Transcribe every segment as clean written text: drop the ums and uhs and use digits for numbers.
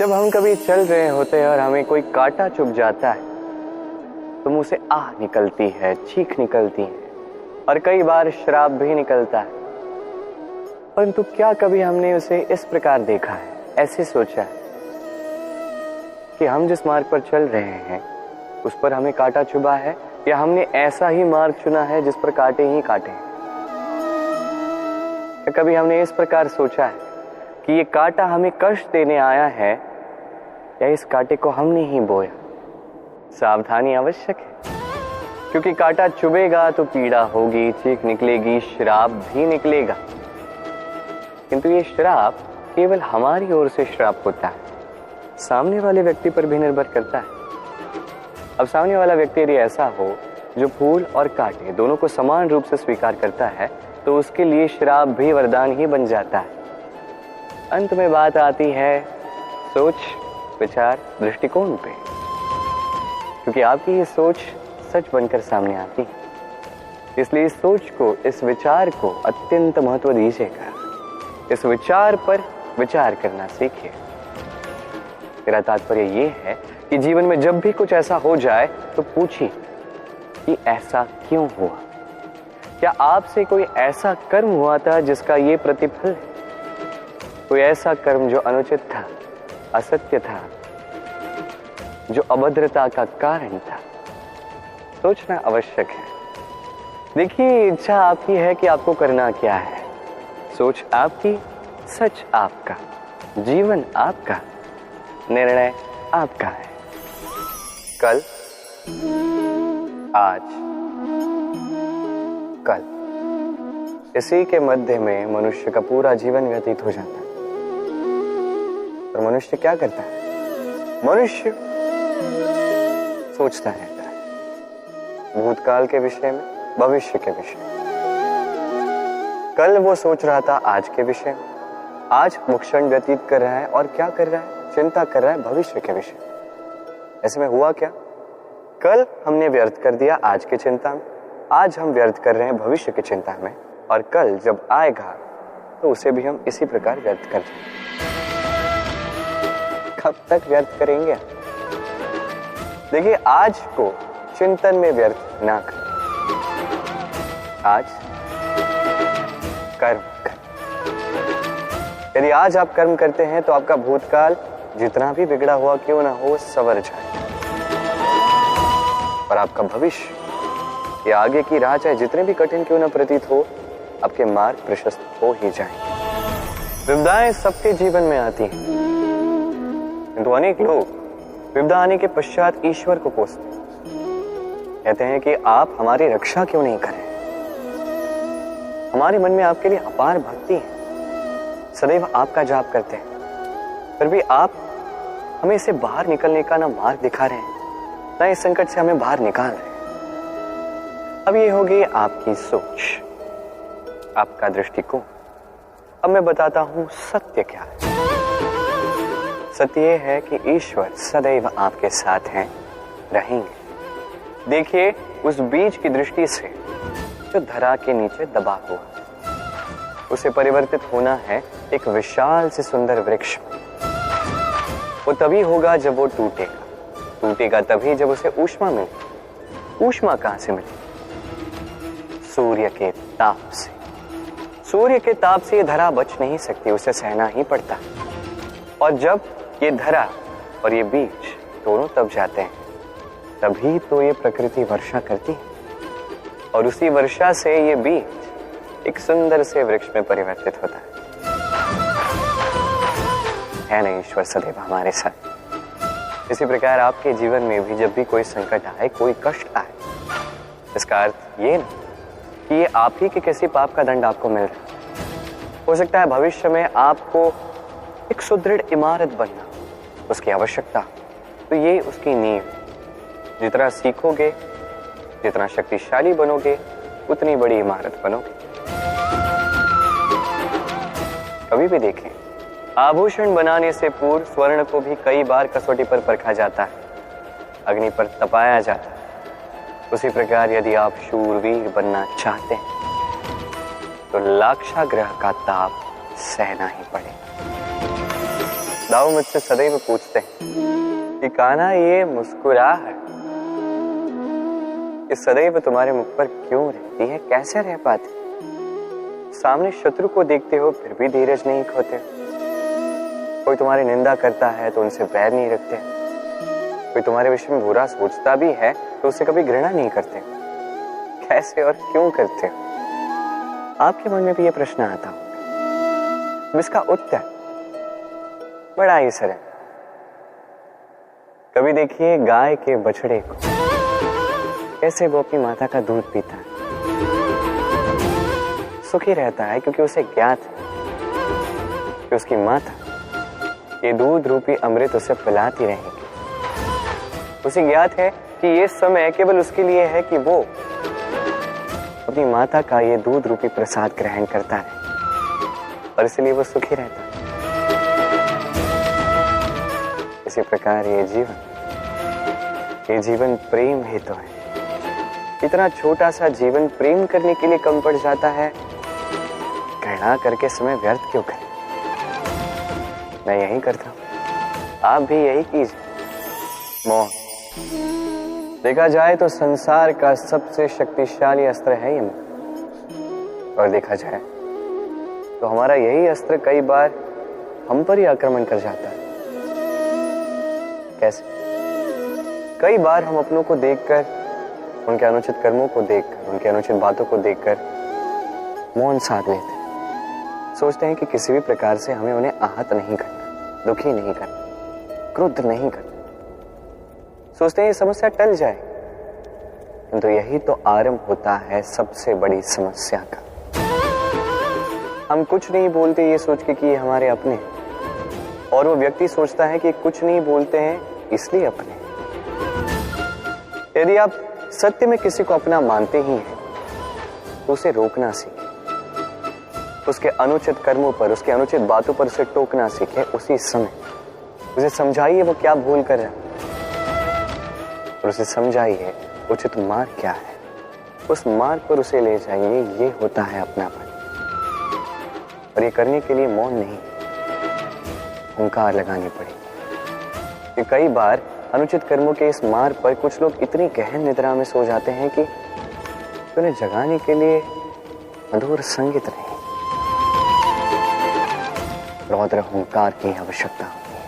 जब हम कभी चल रहे होते हैं और हमें कोई कांटा चुभ जाता है तो मुंह से आह निकलती है, चीख निकलती है और कई बार श्राप भी निकलता है। परंतु क्या कभी हमने उसे इस प्रकार देखा है, ऐसे सोचा है कि हम जिस मार्ग पर चल रहे हैं उस पर हमें कांटा चुभा है, या हमने ऐसा ही मार्ग चुना है जिस पर कांटे ही कांटे हैं? क्या कभी हमने इस प्रकार सोचा है कि ये कांटा हमें कष्ट देने आया है या इस कांटे को हमने ही बोया? सावधानी आवश्यक है, क्योंकि कांटा चुभेगा तो पीड़ा होगी, चीख निकलेगी, श्राप भी निकलेगा। किंतु ये श्राप केवल हमारी ओर से श्राप होता है, सामने वाले व्यक्ति पर भी निर्भर करता है। अब सामने वाला व्यक्ति यदि ऐसा हो जो फूल और कांटे दोनों को समान रूप से स्वीकार करता है तो उसके लिए श्राप भी वरदान ही बन जाता है। अंत में बात आती है सोच, विचार, दृष्टिकोण पे, क्योंकि आपकी ये सोच सच बनकर सामने आती है। इसलिए इस सोच को, इस विचार को अत्यंत महत्व दीजिएगा। इस विचार पर विचार करना सीखिए। मेरा तात्पर्य ये है कि जीवन में जब भी कुछ ऐसा हो जाए तो पूछिए कि ऐसा क्यों हुआ? क्या आपसे कोई ऐसा कर्म हुआ था जिसका ये प्रतिफल है? कोई ऐसा कर्म जो अनुचित था, असत्य था, जो अभद्रता का कारण था? सोचना आवश्यक है। देखिए, इच्छा आपकी है कि आपको करना क्या है, सोच आपकी, सच आपका, जीवन आपका, निर्णय आपका है। कल, आज, कल, इसी के मध्य में मनुष्य का पूरा जीवन व्यतीत हो जाता है। और मनुष्य क्या करता है? मनुष्य सोचता रहता है भूतकाल के विषय में, भविष्य के विषय में। कल वो सोच रहा था आज के विषय में, आज वो क्षण व्यतीत कर रहा है और क्या कर रहा है? चिंता कर रहा है भविष्य के विषय में। ऐसे में हुआ क्या? कल हमने व्यर्थ कर दिया आज की चिंता में, आज हम व्यर्थ कर रहे हैं भविष्य की चिंता में, और कल जब आएगा तो उसे भी हम इसी प्रकार व्यर्थ कर देंगे। कब तक व्यर्थ करेंगे? देखिए, आज को चिंतन में व्यर्थ ना करें। आज कर्म करें। यदि आज आप कर्म करते हैं तो आपका भूतकाल जितना भी बिगड़ा हुआ क्यों ना हो संवर जाए, और आपका भविष्य या आगे की राह चाहे जितने भी कठिन क्यों ना प्रतीत हो, आपके मार्ग प्रशस्त हो ही जाएंगे। विपदाएं सबके जीवन में आती हैं, किंतु अनेक लोग विपदा आने के पश्चात ईश्वर को कोसते हैं। कहते हैं कि आप हमारी रक्षा क्यों नहीं करें? हमारे मन में आपके लिए अपार भक्ति है, सदैव आपका जाप करते हैं, फिर भी आप हमें इससे बाहर निकलने का ना मार्ग दिखा रहे हैं, ना इस संकट से हमें बाहर निकाल रहे हैं। अब ये होगी आपकी सोच, आपका दृष्टिकोण। अब मैं बताता हूं सत्य क्या है। सत्य ये है कि ईश्वर सदैव आपके साथ हैं, रहेंगे। देखिए, उस बीज की दृष्टि से जो धरा के नीचे दबा हुआ, उसे परिवर्तित होना है एक विशाल से सुंदर वृक्ष। वो तभी होगा जब वो टूटेगा, टूटेगा तभी जब उसे ऊष्मा मिले। ऊष्मा कहां से मिले? सूर्य के ताप से। सूर्य के ताप से ये धरा बच नहीं सकती, उसे सहना ही पड़ता। और जब ये धरा और ये बीज दोनों तब जाते हैं, तभी तो ये प्रकृति वर्षा करती है, और उसी वर्षा से ये बीज एक सुंदर से वृक्ष में परिवर्तित होता है ना? ईश्वर सदैव हमारे साथ। इसी प्रकार आपके जीवन में भी जब भी कोई संकट आए, कोई कष्ट आए, इसका अर्थ ये नहीं कि ये आप ही के किसी पाप का दंड आपको मिल रहा है। हो सकता है भविष्य में आपको एक सुदृढ़ इमारत बनना, उसकी आवश्यकता, तो ये उसकी नींव। जितना सीखोगे, जितना शक्तिशाली बनोगे, उतनी बड़ी इमारत बनोगे। कभी भी देखें, आभूषण बनाने से पूर्व स्वर्ण को भी कई बार कसौटी पर परखा जाता है, अग्नि पर तपाया जाता है। उसी प्रकार यदि आप शूरवीर बनना चाहते हैं तो लाक्षागृह का ताप सहना ही पड़ेगा। दाऊ मुझसे सदैव पूछते हैं कि कान्हा ये मुस्कुराहट ये सदैव तुम्हारे मुख पर क्यों रहती है, कैसे रह पाती? सामने शत्रु को देखते हो फिर भी धीरज नहीं खोते, कोई तुम्हारी निंदा करता है तो उनसे बैर नहीं रखते, कोई तुम्हारे विषय में बुरा सोचता भी है तो उससे कभी घृणा नहीं करते, कैसे और क्यों करते हो? आपके मन में भी ये प्रश्न आता हो। इसका उत्तर बड़ा ही सरल। कभी देखिए गाय के बछड़े को, कैसे वो अपनी माता का दूध पीता है, सुखी रहता है क्योंकि उसे ज्ञात है कि उसकी माता ये दूध रूपी अमृत उसे पिलाती रहेगी। उसे ज्ञात है कि ये समय केवल उसके लिए है कि वो अपनी माता का ये दूध रूपी प्रसाद ग्रहण करता है और इसलिए वो सुखी रहता है। इसी प्रकार ये जीवन प्रेम ही तो है। इतना छोटा सा जीवन प्रेम करने के लिए कम पड़ जाता है, घृणा करके समय व्यर्थ क्यों करें? मैं यही करता हूं, आप भी यही कीजिए। मोह, देखा जाए तो संसार का सबसे शक्तिशाली अस्त्र है ये मोह, और देखा जाए तो हमारा यही अस्त्र कई बार हम पर ही आक्रमण कर जाता है। कैसे? कई बार हम अपनों को देखकर, उनके अनुचित कर्मों को देखकर, उनके अनुचित बातों को देखकर मौन साध लेते हैं। सोचते हैं कि किसी भी प्रकार से हमें उन्हें आहत नहीं करना, दुखी नहीं करना, क्रुद्ध नहीं करना। सोचते हैं ये समस्या टल जाए, किंतु यही तो आरंभ होता है सबसे बड़ी समस्या का। हम कुछ नहीं बोलते ये सोच के कि ये हमारे अपने हैं, और वो व्यक्ति सोचता है कि कुछ नहीं बोलते हैं इसलिए अपने। यदि आप सत्य में किसी को अपना मानते ही हैं तो उसे रोकना सीखें, उसके अनुचित कर्मों पर, उसके अनुचित बातों पर उसे टोकना सीखें। उसी समय उसे समझाइए वो क्या भूल कर रहा है, और उसे समझाइए उचित मार्ग क्या है, उस मार्ग पर उसे ले जाइए। ये होता है अपनापन, और ये करने के लिए मौन नहीं, हुंकार लगानी पड़ेगी। कि कई बार अनुचित कर्मों के इस मार्ग पर कुछ लोग इतनी गहन निद्रा में सो जाते हैं कि उन्हें जगाने के लिए मधुर संगीत नहीं, रौद्र हुंकार की आवश्यकता होती है।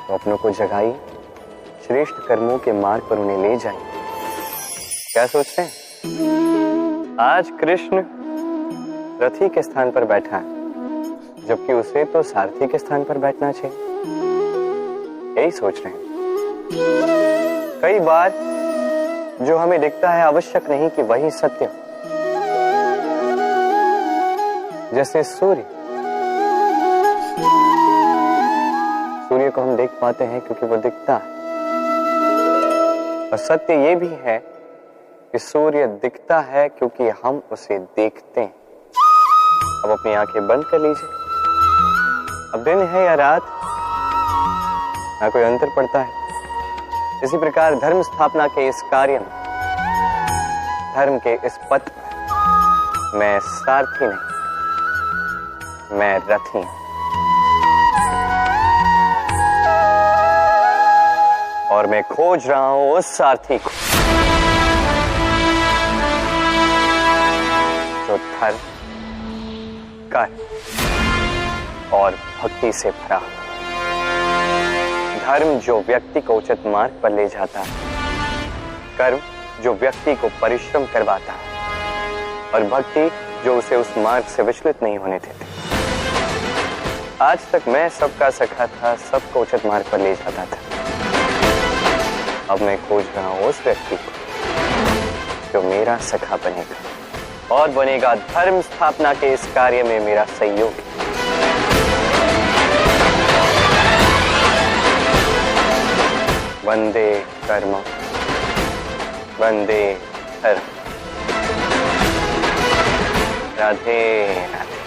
तो अपनों को जगाइए, श्रेष्ठ कर्मों के मार्ग पर उन्हें ले जाइए। क्या सोचते हैं? आज कृष्ण रथी के स्थान पर बैठा है, जबकि उसे तो सारथी के स्थान पर बैठना चाहिए। यही सोच रहे हैं। कई बार जो हमें दिखता है आवश्यक नहीं कि वही सत्य हो। जैसे सूर्य को हम देख पाते हैं क्योंकि वो दिखता है, और सत्य ये भी है कि सूर्य दिखता है क्योंकि हम उसे देखते हैं। अब अपनी आंखें बंद कर लीजिए। अब दिन है या रात, ना कोई अंतर पड़ता है। इसी प्रकार धर्म स्थापना के इस कार्य में, धर्म के इस पथ पर मैं सारथी नहीं, मैं रथी हूं, और मैं खोज रहा हूं उस सारथी को जो धर्म, कर्म और भक्ति से भरा हो। धर्म जो व्यक्ति को उचित मार्ग पर ले जाता है, कर्म जो व्यक्ति को परिश्रम करवाता है, और भक्ति जो उसे उस मार्ग से विचलित नहीं होने देती। आज तक मैं सबका सखा था, सबको उचित मार्ग पर ले जाता था। अब मैं खोज रहा हूं उस व्यक्ति को जो मेरा सखा बनेगा और बनेगा धर्म स्थापना के इस कार्य में मेरा सहयोगी। वंदे कर्म, वंदे धर्म। राधे राधे।